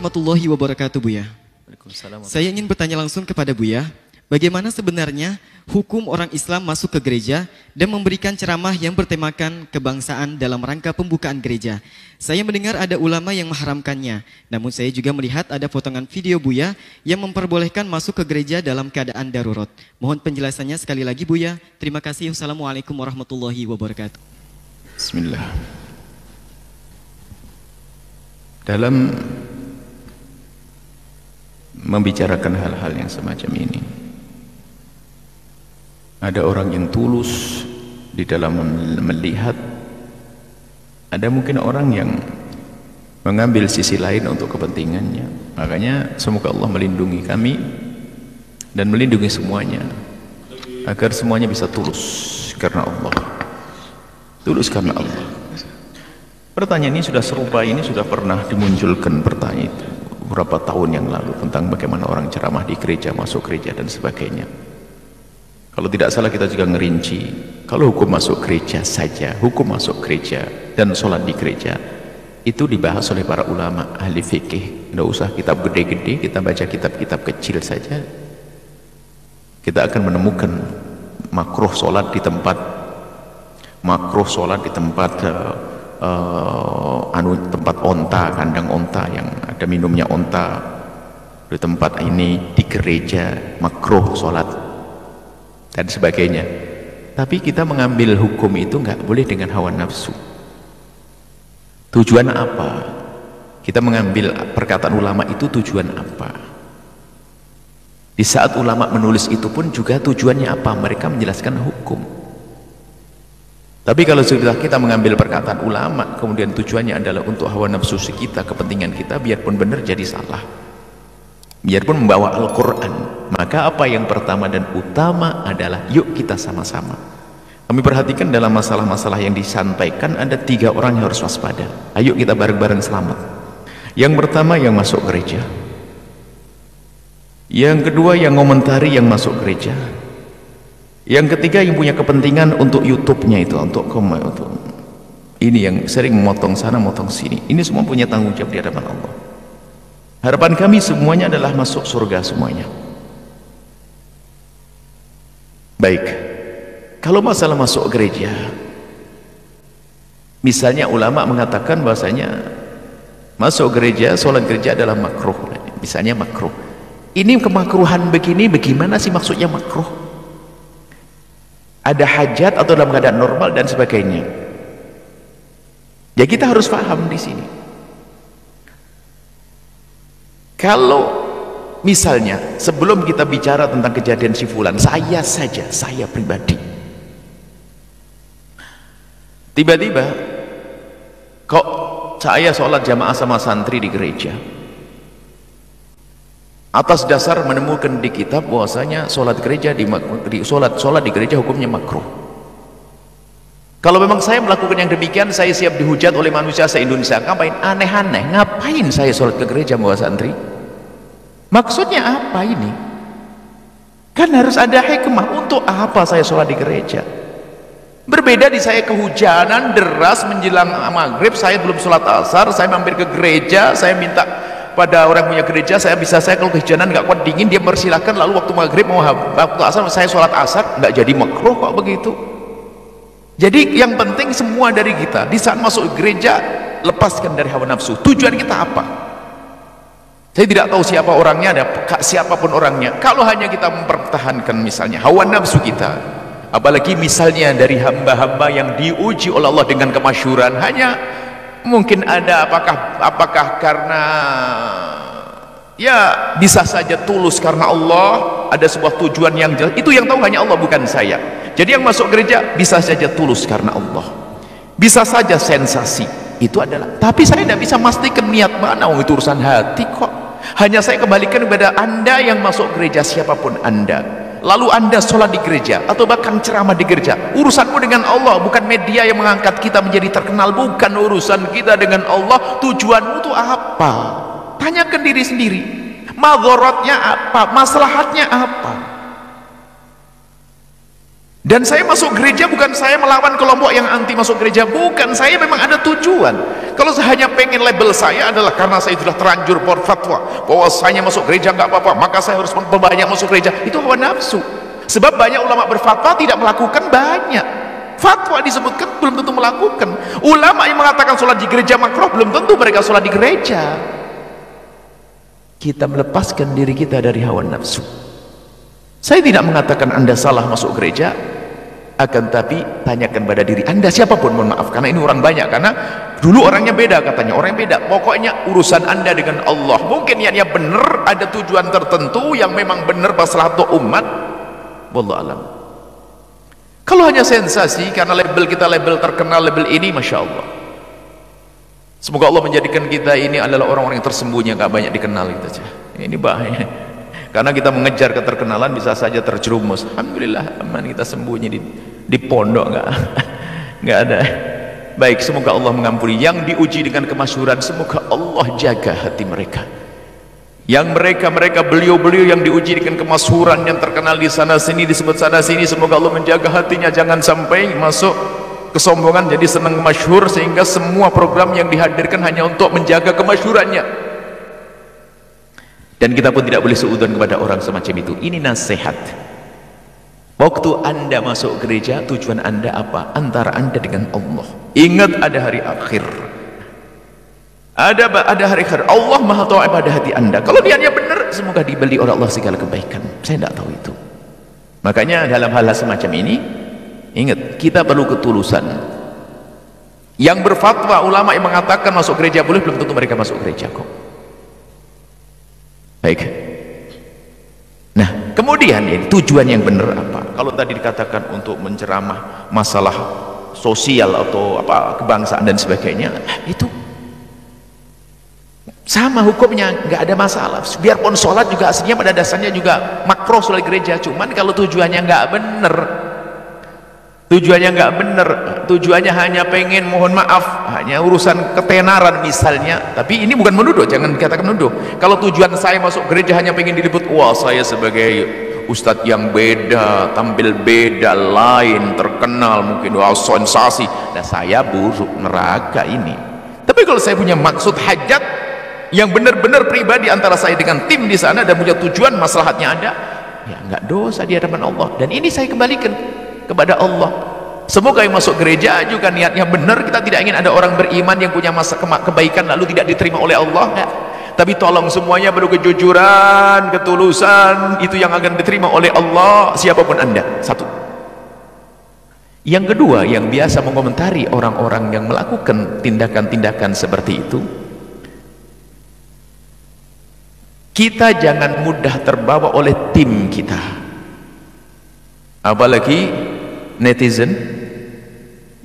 Warahmatullahi wabarakatuh, Buya. Waalaikumsalam. Saya ingin bertanya langsung kepada Buya, bagaimana sebenarnya hukum orang Islam masuk ke gereja dan memberikan ceramah yang bertemakan kebangsaan dalam rangka pembukaan gereja? Saya mendengar ada ulama yang mengharamkannya, namun saya juga melihat ada potongan video Buya yang memperbolehkan masuk ke gereja dalam keadaan darurat. Mohon penjelasannya sekali lagi, Buya. Terima kasih. Wassalamualaikum warahmatullahi wabarakatuh. Bismillah. Dalam membicarakan hal-hal yang semacam ini, ada orang yang tulus di dalam melihat, ada mungkin orang yang mengambil sisi lain untuk kepentingannya. Makanya semoga Allah melindungi kami dan melindungi semuanya, agar semuanya bisa tulus karena Allah. Tulus karena Allah. Pertanyaan ini sudah serupa, ini sudah pernah dimunculkan pertanyaan itu beberapa tahun yang lalu tentang bagaimana orang ceramah di gereja, masuk gereja dan sebagainya. Kalau tidak salah kita juga ngerinci, kalau hukum masuk gereja saja, hukum masuk gereja dan sholat di gereja itu dibahas oleh para ulama ahli fikih. Tidak usah kitab gede-gede, kita baca kitab-kitab kecil saja, kita akan menemukan makruh sholat di tempat tempat onta, kandang onta yang ada minumnya onta, di tempat ini, di gereja makruh sholat dan sebagainya. Tapi kita mengambil hukum itu nggak boleh dengan hawa nafsu. Tujuan apa kita mengambil perkataan ulama itu? Tujuan apa? Di saat ulama menulis itu pun juga tujuannya apa? Mereka menjelaskan hukum. Tapi kalau sudah kita mengambil perkataan ulama kemudian tujuannya adalah untuk hawa nafsu kita, kepentingan kita, biarpun benar jadi salah, biarpun membawa Al-Quran, maka apa yang pertama dan utama adalah yuk kita sama-sama. Kami perhatikan dalam masalah-masalah yang disampaikan ada 3 orang yang harus waspada. Ayo kita bareng-bareng selamat. Yang pertama yang masuk gereja, yang kedua yang ngomentari yang masuk gereja, yang ketiga yang punya kepentingan untuk YouTube-nya itu, untuk ini yang sering memotong sana motong sini. Ini semua punya tanggung jawab di hadapan Allah. Harapan kami semuanya adalah masuk surga semuanya. Baik, kalau masalah masuk gereja, misalnya ulama mengatakan bahwasanya masuk gereja, sholat gereja adalah makruh, misalnya makruh. Ini kemakruhan begini, bagaimana sih maksudnya makruh? Ada hajat atau dalam keadaan normal dan sebagainya. Ya kita harus paham di sini. Kalau misalnya sebelum kita bicara tentang kejadian si fulan, saya pribadi tiba-tiba kok saya sholat jamaah sama santri di gereja atas dasar menemukan di kitab bahwasanya sholat di gereja hukumnya makruh. Kalau memang saya melakukan yang demikian, saya siap dihujat oleh manusia se-Indonesia. Ngapain aneh-aneh? Ngapain saya sholat ke gereja bawa santri? Maksudnya apa ini? Kan harus ada hikmah. Untuk apa saya sholat di gereja? Berbeda di saya kehujanan deras menjelang maghrib, saya belum sholat asar, saya mampir ke gereja, saya minta pada orang punya gereja, saya kalau kehujanan nggak kuat dingin, dia persilahkan, lalu waktu maghrib mau waktu asar saya sholat asar, nggak jadi makruh kok begitu. Jadi yang penting semua dari kita di saat masuk gereja, lepaskan dari hawa nafsu. Tujuan kita apa? Saya tidak tahu siapa orangnya, ada siapapun orangnya. Kalau hanya kita mempertahankan misalnya hawa nafsu kita, apalagi misalnya dari hamba-hamba yang diuji oleh Allah dengan kemasyhuran, hanya mungkin ada apakah karena ya bisa saja tulus karena Allah, ada sebuah tujuan yang jelas, itu yang tahu hanya Allah bukan saya. Jadi yang masuk gereja bisa saja tulus karena Allah, bisa saja sensasi, itu adalah, tapi saya tidak bisa memastikan niat mana, itu urusan hati kok. Hanya saya kembalikan kepada Anda yang masuk gereja, siapapun Anda, lalu Anda sholat di gereja atau bahkan ceramah di gereja, urusanmu dengan Allah, bukan media yang mengangkat kita menjadi terkenal, bukan urusan kita dengan Allah. Tujuanmu itu apa? Tanyakan diri sendiri, madharatnya apa, maslahatnya apa. Dan saya masuk gereja bukan saya melawan kelompok yang anti masuk gereja, bukan, saya memang ada tujuan. Kalau saya hanya pengen label saya adalah karena saya sudah terlanjur berfatwa bahwa saya masuk gereja nggak apa-apa, maka saya harus memperbanyak masuk gereja, itu hawa nafsu. Sebab banyak ulama berfatwa tidak melakukan banyak. Fatwa disebutkan belum tentu melakukan. Ulama yang mengatakan sholat di gereja makruh belum tentu mereka sholat di gereja. Kita melepaskan diri kita dari hawa nafsu. Saya tidak mengatakan Anda salah masuk gereja, akan tapi tanyakan pada diri Anda, siapapun, mohon maaf karena ini orang banyak, karena dulu orangnya beda, katanya orang beda, pokoknya urusan Anda dengan Allah. Mungkin niatnya benar, ada tujuan tertentu yang memang benar masalah untuk umat, wallahu alam. Kalau hanya sensasi karena label kita label terkenal, label ini, masya Allah, semoga Allah menjadikan kita ini adalah orang-orang yang tersembunyi, nggak banyak dikenal gitu aja. Ini bahaya, karena kita mengejar keterkenalan bisa saja terjerumus. Alhamdulillah aman, kita sembunyi di pondok, nggak ada. Baik, semoga Allah mengampuni. Yang diuji dengan kemasyhuran, semoga Allah jaga hati mereka. Yang mereka beliau-beliau yang diuji dengan kemasyhuran, yang terkenal di sana sini, disebut sana sini, semoga Allah menjaga hatinya, jangan sampai masuk kesombongan jadi senang masyhur sehingga semua program yang dihadirkan hanya untuk menjaga kemasyhurannya. Dan kita pun tidak boleh suudzon kepada orang semacam itu. Ini nasihat. Waktu Anda masuk gereja, tujuan Anda apa? Antara Anda dengan Allah. Ingat ada hari akhir. Ada hari akhir. Allah Maha tahu pada hati Anda. Kalau niatnya benar, semoga dibeli oleh Allah segala kebaikan. Saya tidak tahu itu. Makanya dalam hal semacam ini, ingat, kita perlu ketulusan. Yang berfatwa ulama yang mengatakan masuk gereja boleh, belum tentu mereka masuk gereja kok. Baik. Nah, kemudian ini tujuan yang benar apa? Kalau tadi dikatakan untuk menceramah masalah sosial atau apa kebangsaan dan sebagainya, itu sama hukumnya, nggak ada masalah. Biarpun sholat juga aslinya pada dasarnya juga makruh sholat gereja, cuman kalau tujuannya nggak benar, tujuannya hanya pengen, mohon maaf, hanya urusan ketenaran misalnya. Tapi ini bukan menuduh, jangan dikatakan menuduh. Kalau tujuan saya masuk gereja hanya pengen diliput, wah saya sebagai ustadz yang beda, tampil beda, lain, terkenal, mungkin wah sensasi, nah saya buruk, neraka ini. Tapi kalau saya punya maksud hajat yang benar-benar pribadi antara saya dengan tim di sana dan punya tujuan maslahatnya ada, ya nggak dosa di hadapan Allah. Dan ini saya kembalikan kepada Allah. Semoga yang masuk gereja juga niatnya benar. Kita tidak ingin ada orang beriman yang punya masa kebaikan lalu tidak diterima oleh Allah, ya. Tapi tolong semuanya perlu kejujuran, ketulusan, itu yang akan diterima oleh Allah siapapun Anda. Satu. Yang kedua, yang biasa mengomentari orang-orang yang melakukan tindakan-tindakan seperti itu, kita jangan mudah terbawa oleh tim kita, apalagi netizen,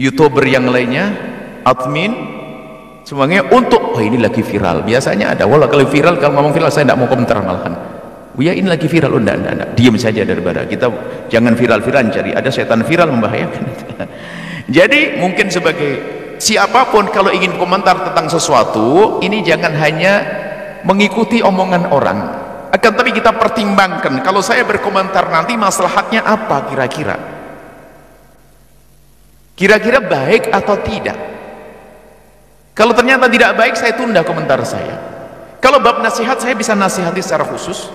youtuber yang lainnya, admin, semuanya untuk, oh ini lagi viral. Biasanya ada, walau kalau viral, kalau ngomong viral saya tidak mau komentar malahan. Oh ya ini lagi viral, oh enggak, diam saja daripada kita jangan viral-viral, cari ada setan viral membahayakan. Jadi mungkin sebagai siapapun kalau ingin komentar tentang sesuatu, ini jangan hanya mengikuti omongan orang, akan tapi kita pertimbangkan, kalau saya berkomentar nanti maslahatnya apa kira-kira baik atau tidak. Kalau ternyata tidak baik, saya tunda komentar saya. Kalau bab nasihat, saya bisa nasihati secara khusus.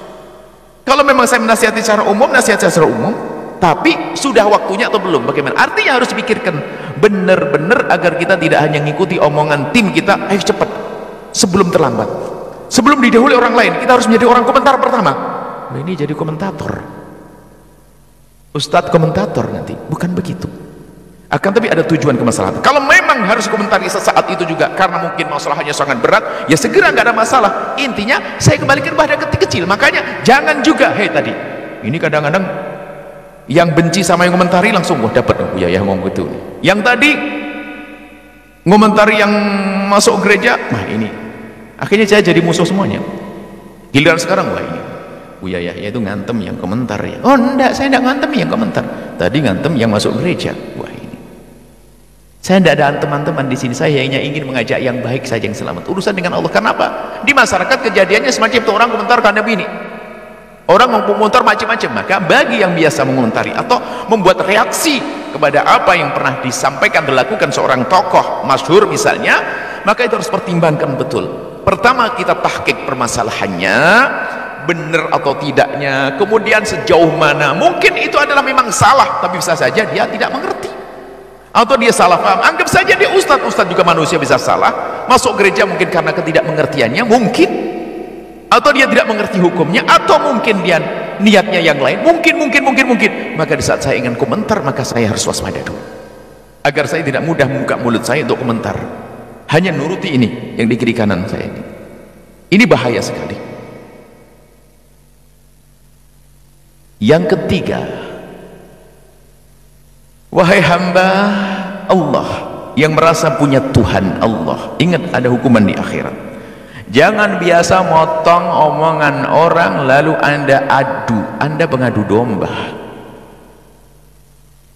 Kalau memang saya menasihati secara umum, nasihat secara umum. Tapi sudah waktunya atau belum, bagaimana? Artinya harus dipikirkan benar-benar agar kita tidak hanya mengikuti omongan tim kita, ayo cepat sebelum terlambat. Sebelum didahului orang lain, kita harus menjadi orang komentar pertama. Nah, ini jadi komentator, ustadz komentator nanti, bukan begitu. Akan tapi ada tujuan kemaslahatan. Kalau memang harus komentari sesaat itu juga karena mungkin masalahnya sangat berat, ya segera, nggak ada masalah. Intinya saya kembalikan pada kecil. Makanya jangan juga, hei tadi, ini kadang-kadang yang benci sama yang komentari langsung, wah dapat dong, ya ngomong gitu. Yang tadi ngomentari yang masuk gereja, nah ini. Akhirnya saya jadi musuh semuanya. Giliran sekarang, wah ini ya itu ngantem yang komentar ya. Oh enggak, saya enggak ngantem yang komentar. Tadi ngantem yang masuk gereja. Wah ini. Saya enggak ada teman-teman di sini. Saya hanya ingin mengajak yang baik saja, yang selamat. Urusan dengan Allah. Kenapa? Di masyarakat kejadiannya semacam itu, orang komentar karena begini. Orang mau komentar macam-macam. Maka bagi yang biasa mengomentari atau membuat reaksi kepada apa yang pernah disampaikan, dilakukan seorang tokoh masyhur misalnya, maka itu harus pertimbangkan betul. Pertama kita tahqiq permasalahannya, benar atau tidaknya, kemudian sejauh mana. Mungkin itu adalah memang salah, tapi bisa saja dia tidak mengerti, atau dia salah paham. Anggap saja dia ustadz juga manusia, bisa salah masuk gereja mungkin karena ketidakmengertiannya, mungkin, atau dia tidak mengerti hukumnya, atau mungkin dia niatnya yang lain, mungkin. Maka di saat saya ingin komentar, maka saya harus waspada dulu, agar saya tidak mudah membuka mulut saya untuk komentar, hanya nuruti ini yang di kiri kanan saya ini. Ini bahaya sekali. Yang ketiga, wahai hamba Allah yang merasa punya Tuhan Allah, ingat ada hukuman di akhirat. Jangan biasa motong omongan orang lalu Anda adu, Anda pengadu domba.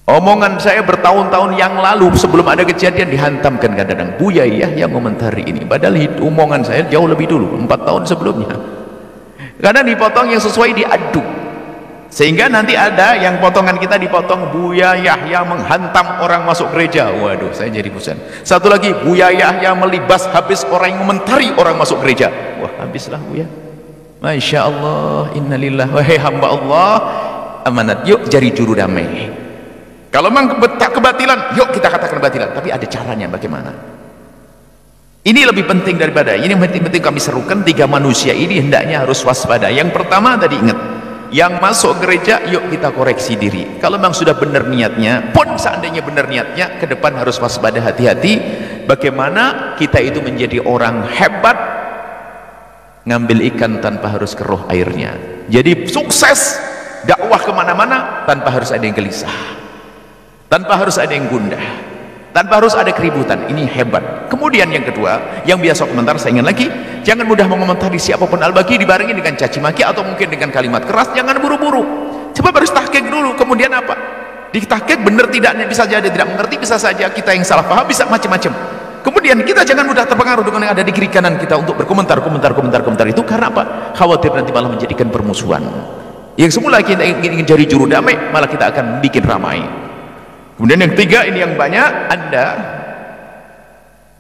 Omongan saya bertahun-tahun yang lalu sebelum ada kejadian dihantamkan kadang-kadang Buya yang komentari ini, padahal omongan saya jauh lebih dulu, 4 tahun sebelumnya. Karena dipotong yang sesuai diadu, sehingga nanti ada yang potongan kita dipotong Buya Yahya menghantam orang masuk gereja. Waduh, saya jadi pusing. Satu lagi, Buya Yahya melibas habis orang yang komentari orang masuk gereja. Wah, habislah Buya. Masya Allah, innalillah. Wahai hamba Allah, amanat, yuk cari juru damai. Kalau memang kebatilan, yuk kita katakan kebatilan, tapi ada caranya bagaimana. Ini lebih penting daripada ini. Penting kami serukan, 3 manusia ini hendaknya harus waspada. Yang pertama tadi ingat, yang masuk gereja, yuk kita koreksi diri. Kalau memang sudah benar niatnya, pun seandainya benar niatnya, ke depan harus waspada, hati-hati. Bagaimana kita itu menjadi orang hebat, ngambil ikan tanpa harus keruh airnya. Jadi sukses dakwah kemana-mana tanpa harus ada yang gelisah, tanpa harus ada yang gundah, tanpa harus ada keributan. Ini hebat. Kemudian yang kedua, yang biasa komentar, saya ingin lagi, jangan mudah mengomentari siapapun. Al-Baqi dibarengi dengan caci maki atau mungkin dengan kalimat keras. Jangan buru-buru, coba harus tahqiq dulu. Kemudian apa? Di tahqiq benar tidaknya, bisa saja tidak mengerti, bisa saja kita yang salah paham, bisa macam-macam. Kemudian kita jangan mudah terpengaruh dengan yang ada di kiri kanan kita untuk berkomentar itu. Karena apa? Khawatir nanti malah menjadikan permusuhan. Yang semula kita ingin cari juru damai, malah kita akan bikin ramai. Kemudian yang ketiga, ini yang banyak, Anda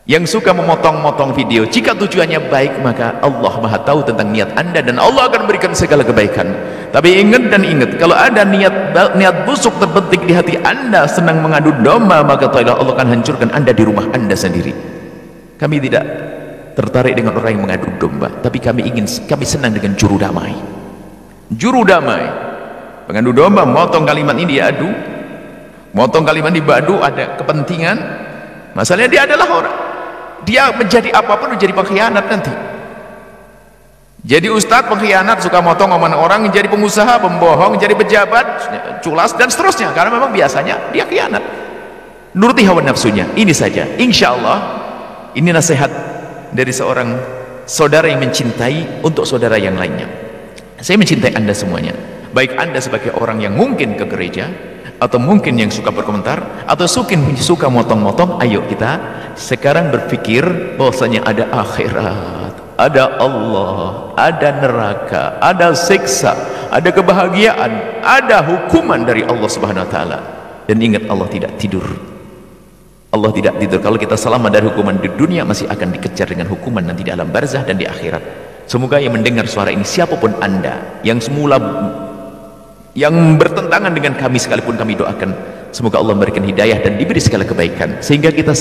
yang suka memotong-motong video, jika tujuannya baik, maka Allah Maha tahu tentang niat Anda dan Allah akan berikan segala kebaikan. Tapi ingat, kalau ada niat busuk terbentik di hati Anda, senang mengadu domba, maka Allah akan hancurkan Anda di rumah Anda sendiri. Kami tidak tertarik dengan orang yang mengadu domba, tapi kami senang dengan juru damai. Juru damai, mengadu domba, motong kalimat ini diadu, motong kalimat di badu, ada kepentingan. Masalahnya dia adalah orang, dia menjadi apapun, menjadi pengkhianat nanti. Jadi ustadz pengkhianat, suka motong omongan orang, menjadi pengusaha, pembohong, jadi pejabat, culas dan seterusnya, karena memang biasanya dia khianat, nuruti hawa nafsunya. Ini saja, insya Allah ini nasihat dari seorang saudara yang mencintai untuk saudara yang lainnya. Saya mencintai Anda semuanya, baik Anda sebagai orang yang mungkin ke gereja, atau mungkin yang suka berkomentar, atau suka motong-motong. Ayo kita sekarang berpikir bahwasanya ada akhirat, ada Allah, ada neraka, ada siksa, ada kebahagiaan, ada hukuman dari Allah Subhanahu wa taala. Dan ingat, Allah tidak tidur. Allah tidak tidur. Kalau kita selamat dari hukuman di dunia, masih akan dikejar dengan hukuman nanti di alam barzah dan di akhirat. Semoga yang mendengar suara ini, siapapun Anda yang semula yang bertentangan dengan kami sekalipun, kami doakan semoga Allah memberikan hidayah dan diberi segala kebaikan, sehingga kita